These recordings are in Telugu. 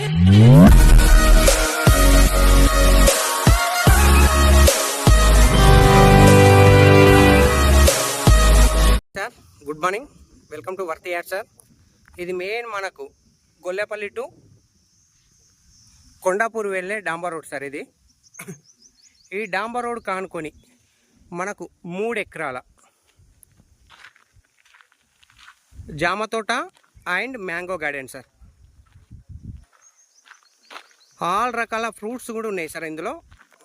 Sir good morning, welcome to worthy ad sir. ఇది మెయిన్ మనకు గొల్లెపల్లి టు కొండాపూర్ వెళ్ళే డాంబర్ రోడ్ సార్. ఇది ఈ డాంబర్ రోడ్ కానుకొని మనకు 3 ఎకరాల జామ తోట and mango garden sir. All రకాల ఫ్రూట్స్ కూడా ఉన్నాయి సార్ ఇందులో.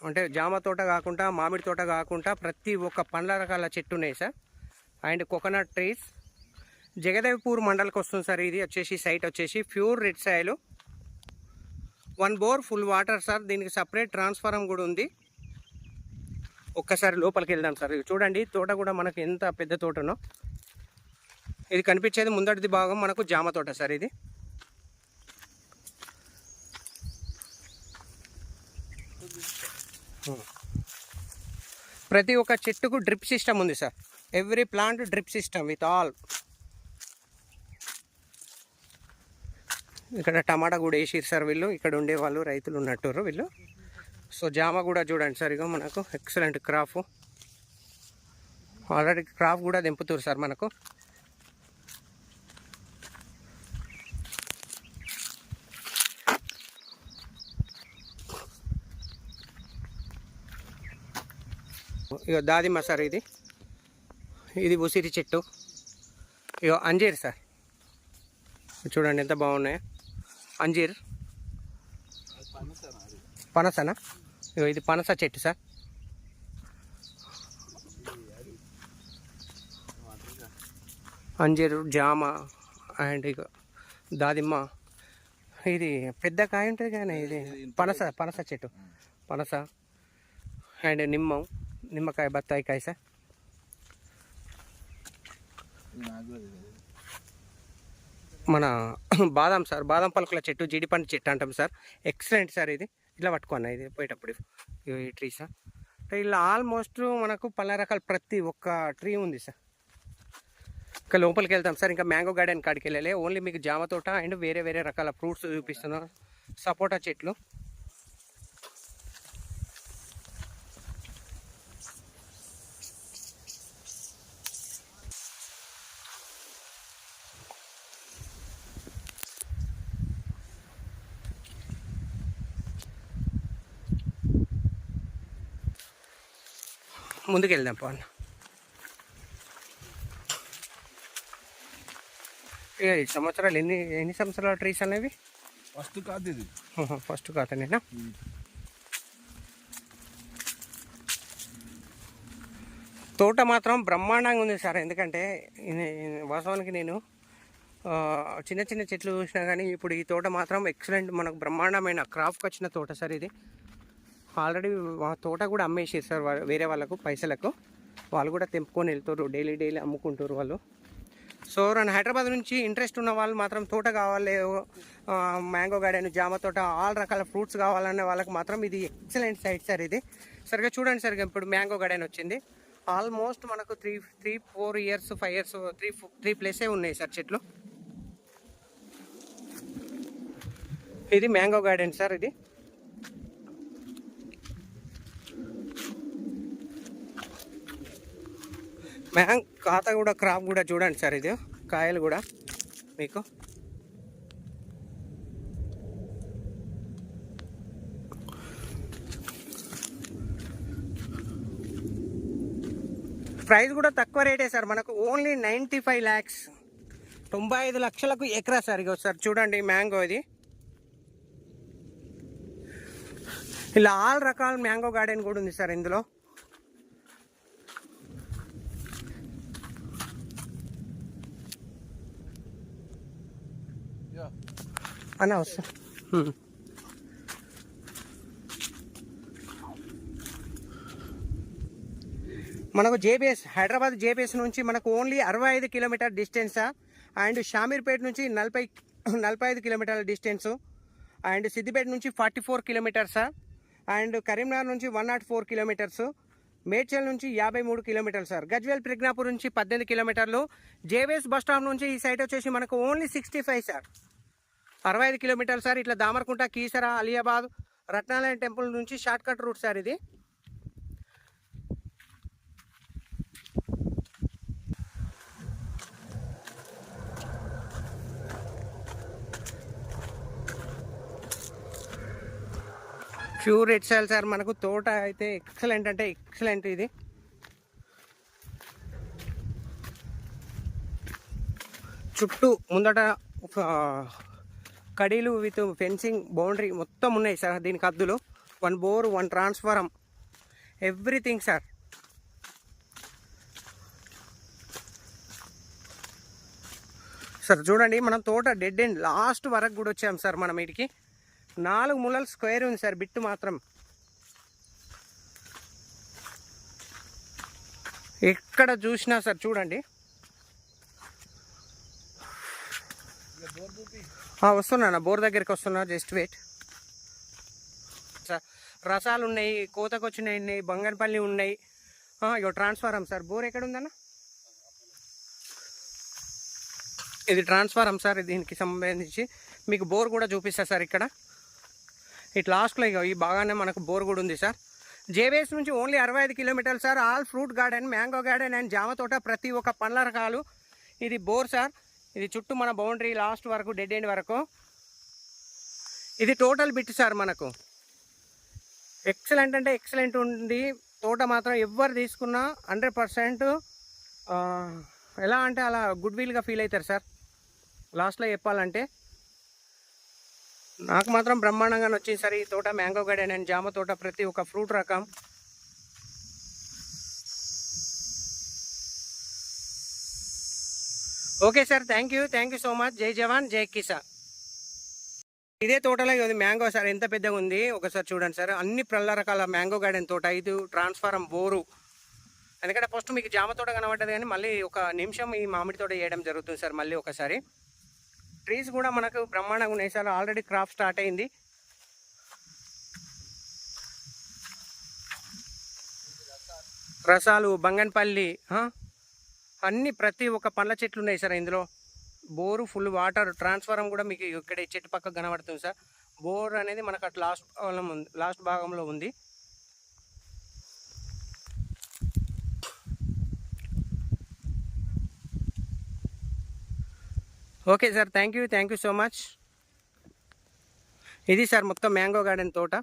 అంటే జామ తోట కాకుండా, మామిడి తోట కాకుండా ప్రతి ఒక్క పండ్ల రకాల చెట్టు ఉన్నాయి sir. And coconut trees. Jagdevpur మండల్కి వస్తుంది సార్. ఇది వచ్చేసి సైట్ వచ్చేసి pure red soil, 1 bore full water sir. దీనికి సపరేట్ ట్రాన్స్ఫారం కూడా ఉంది. ఒక్కసారి లోపలికి వెళ్దాం సార్. చూడండి తోట కూడా మనకు ఎంత పెద్ద తోటనో. ఇది కనిపించేది ముందటిది భాగం మనకు జామ తోట సార్. ఇది ప్రతి ఒక్క చెట్టుకు డ్రిప్ సిస్టమ్ ఉంది sir. Every plant drip system with all. ఇక్కడ టమాటా కూడా వేసిరు సార్ వీళ్ళు. ఇక్కడ ఉండే వాళ్ళు రైతులు ఉన్నట్టు వీళ్ళు. సో జామ కూడా చూడండి సార్. ఇక మనకు ఎక్సలెంట్ క్రాప్. ఆల్రెడీ క్రాప్ కూడా దింపుతారు సార్ మనకు. ఇక దాదిమ్మ సార్. ఇది ఉసిరి చెట్టు. ఇక అంజీర్ సార్. చూడండి ఎంత బాగున్నాయో అంజీర్. పనసనా? ఇక ఇది పనస చెట్టు సార్. అంజీరు, జామ అండ్ ఇక దాదిమ్మ. ఇది పెద్ద కాయ ఉంటుంది కానీ ఇది పనస చెట్టు. పనస అండ్ నిమ్మకాయ, బత్తాయి కాయ సార్. మన బాదం సార్, బాదం పలుకుల చెట్టు, జీడిపండు చెట్టు అంటాం సార్. Excellent sir. ఇది ఇట్లా పట్టుకున్నా ఇది పోయేటప్పుడు. ఈ ట్రీ సార్. ఇలా ఆల్మోస్ట్ మనకు పళ్ళ రకాల ప్రతి ఒక్క ట్రీ ఉంది సార్. ఇంకా లోపలికి వెళ్తాం సార్. ఇంకా మ్యాంగో గార్డెన్ కాడికి వెళ్ళాలి. ఓన్లీ మీకు జామ తోట అండ్ వేరే వేరే రకాల ఫ్రూట్స్ చూపిస్తున్నారు. సపోటా చెట్లు. ముందుకు వెళ్దాం పవన్. ఇక ఈ సంవత్సరాలు ఎన్ని సంవత్సరాల ట్రీస్ అనేవి? ఫస్ట్ కాతనేనా? తోట మాత్రం బ్రహ్మాండంగా ఉంది సార్. ఎందుకంటే వాస్తవానికి నేను చిన్న చిన్న చెట్లు చూసినా కానీ ఇప్పుడు ఈ తోట మాత్రం ఎక్సలెంట్, మనకు బ్రహ్మాండమైన క్రాప్కి వచ్చిన తోట సార్. ఇది ఆల్రెడీ తోట కూడా అమ్మేసారు సార్ వేరే వాళ్ళకు పైసలకు. వాళ్ళు కూడా తెంపుకొని వెళ్తారు, డైలీ అమ్ముకుంటారు వాళ్ళు. సో హైదరాబాద్ నుంచి ఇంట్రెస్ట్ ఉన్న వాళ్ళు మాత్రం తోట కావాలి, మ్యాంగో గార్డెన్, జామ తోట, ఆల్ రకాల ఫ్రూట్స్ కావాలనే వాళ్ళకి మాత్రం ఇది ఎక్సలెంట్ సైట్ సార్. ఇది సరిగ్గా చూడండి సార్. ఇప్పుడు మ్యాంగో గార్డెన్ వచ్చింది. ఆల్మోస్ట్ మనకు 3-4 ఇయర్స్ 5 ఇయర్స్ 3 ప్లేసే ఉన్నాయి సార్ చెట్లు. ఇది మ్యాంగో గార్డెన్ సార్. ఇది ఖాతా కూడా క్రాప్ కూడా చూడండి సార్. ఇది కాయలు కూడా మీకు ప్రైస్ కూడా తక్కువ రేటే సార్. మనకు ఓన్లీ 95 lakhs, 95 లక్షలకు ఎకరా సార్. ఇక సార్ చూడండి మ్యాంగో. ఇది ఇలా ఆల్ రకాల మ్యాంగో గార్డెన్ కూడా ఉంది సార్ ఇందులో. అన్నా వస్తా. మనకు జేబీఎస్, హైదరాబాద్ జేబీఎస్ నుంచి మనకు ఓన్లీ 65 కిలోమీటర్ డిస్టెన్సా. అండ్ షామీర్పేట నుంచి 45 కిలోమీటర్ల డిస్టెన్సు. అండ్ సిద్దిపేట నుంచి 44 కిలోమీటర్సా. అండ్ కరీంనగర్ నుంచి 104 కిలోమీటర్స్. మేడ్చల్ నుంచి 53 కిలోమీటర్లు సార్. గజ్వేల్ ప్రజ్ఞాపూర్ నుంచి 18 కిలోమీటర్లు. జేబీఎస్ బస్ స్టాప్ నుంచి ఈ సైట్ వచ్చేసి మనకు ఓన్లీ 65 సార్. 65 కిలోమీటర్లు సార్. ఇట్లా దామరకుంట, కీసర, అలియాబాద్, రత్నాలయం టెంపుల్ నుంచి షార్ట్ కట్ రూట్ సార్ ఇది. Pure red soil sir. మనకు తోట అయితే ఎక్సలెంట్ అంటే ఎక్సలెంట్. ఇది చుట్టూ ముందట ఒక కడీలు విత్ ఫెన్సింగ్ బౌండరీ మొత్తం ఉన్నాయి సార్. దీనికి హద్దులు 1 bore, 1 transformer, everything sir. Sir చూడండి, మనం తోట డెడ్ ఎండ్ లాస్ట్ వరకు కూడా వచ్చాం సార్. మనం వీటికి 4 మూలలు స్క్వేర్ ఉంది సార్ బిట్టు మాత్రం. ఎక్కడ చూసినా సార్ చూడండి. వస్తున్నా, బోర్ దగ్గరికి వస్తున్నా, జస్ట్ వెయిట్ సార్. రసాలు ఉన్నాయి, కోతకు వచ్చినాయి ఉన్నాయి, బంగన్పల్లి ఉన్నాయి. ఇగో ట్రాన్స్ఫారం సార్. బోర్ ఎక్కడ ఉందన్న? ఇది ట్రాన్స్ఫారం సార్. దీనికి సంబంధించి మీకు బోర్ కూడా చూపిస్తా సార్. ఇక్కడ ఇటు లాస్ట్లో ఇక ఈ బాగానే మనకు బోర్ కూడా ఉంది సార్. జేబీఎస్ నుంచి ఓన్లీ 65 కిలోమీటర్లు sir. All fruit garden, mango garden and జామ తోట, ప్రతి ఒక్క పండ్ల రకాలు. ఇది బోర్ సార్. ఇది చుట్టూ మన బౌండరీ లాస్ట్ వరకు, డెడ్ ఎండ్ వరకు. ఇది టోటల్ బిట్ సార్. మనకు ఎక్సలెంట్ అంటే ఎక్సలెంట్ ఉంది తోట మాత్రం. ఎవరు తీసుకున్నా 100% ఎలా అంటే అలా గుడ్ విల్గా ఫీల్ అవుతారు సార్. లాస్ట్లో చెప్పాలంటే నాకు మాత్రం బ్రహ్మాండంగా వచ్చింది సార్ ఈ తోట. మ్యాంగో గార్డెన్ అండ్ జామ తోట, ప్రతి ఒక్క ఫ్రూట్ రకం. Okay sir, thank you so much. జై జవాన్ జై కిసాన్. ఇదే తోటలో ఇది మ్యాంగో సార్. ఎంత పెద్దగా ఉంది ఒకసారి చూడండి సార్. అన్ని పళ్ళ రకాల మ్యాంగో గార్డెన్ తోట. ఇది ట్రాన్స్ఫారం బోరు. ఎందుకంటే ఫస్ట్ మీకు జామ తోట కనబడ్డది, కానీ మళ్ళీ ఒక నిమిషం ఈ మామిడి తోట చేయడం జరుగుతుంది సార్ మళ్ళీ ఒకసారి. ట్రీస్ కూడా మనకు బ్రహ్మాండంగా ఉన్నాయి సార్. ఆల్రెడీ క్రాప్ స్టార్ట్ అయింది. రసాలు, బంగన్పల్లి, అన్ని ప్రతి ఒక్క పండ్ల చెట్లు ఉన్నాయి సార్ ఇందులో. Bore full water. ట్రాన్స్ఫారం కూడా మీకు ఇక్కడ చెట్టు పక్క కనబడుతుంది సార్. బోర్ అనేది మనకు అటు లాస్ట్ భాగంలో ఉంది. Okay sir, thank you so much. ఇది సార్ మొత్తం మ్యాంగో గార్డెన్ తోట.